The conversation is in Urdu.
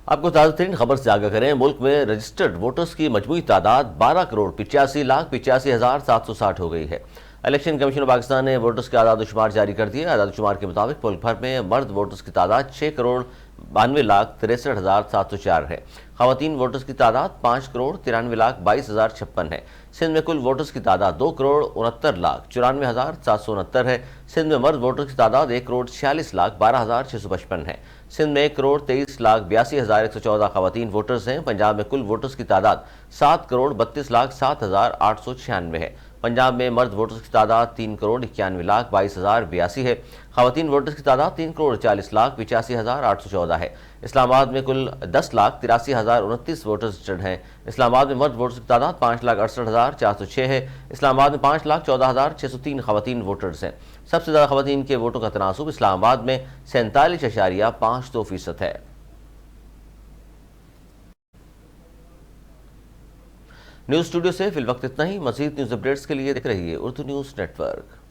آپ کو تازہ ترین خبر سے آگاہ کریں، ملک میں رجسٹرڈ ووٹرز کی مجموعی تعداد 12,85,85,760 ہو گئی ہے۔ الیکشن کمیشن پاکستان نے ووٹرز کے اعداد و شمار جاری کر دیے۔ اعداد و شمار کے مطابق ملک بھر میں مرد ووٹرز کی تعداد 6,92,63,704 ہے۔ خواتین ووٹرز کی تعداد 5,93,22,056 ہے۔ سندھ میں کل ووٹرز کی تعداد 2,69,94,769 ہے۔ سندھ میں مرد ووٹرز کی تعداد 1,46,12,655 ہے۔ سندھ میں 1,23,82,114 خواتین ووٹرز ہیں۔ پنجاب میں کل ووٹرز کی تعداد 7,32,07,896 ہے۔ پنجاب میں مرد ووٹرز کی تعداد 3,91,22,082 ہے۔ خواتین ووٹرز کی تعداد 3,40,85,814 ہے۔ اسلام آباد میں کل 10,83,029 ووٹرز رجسٹرڈ ہیں۔ اسلام آباد میں مرد ووٹرز کی تعداد 5,68,406 ہے۔ اسلام آباد میں 5,14,603 خواتین ووٹرز ہیں۔ سب سے زیادہ خواتین کے ووٹوں کا تناسب اسلام آباد میں 47.52% ہے۔ نیوز اسٹوڈیو سے فی الوقت اتنا ہی۔ مزید نیوز اپڈیٹس کے لیے دیکھ رہیے اردو نیوز نیٹ ورک۔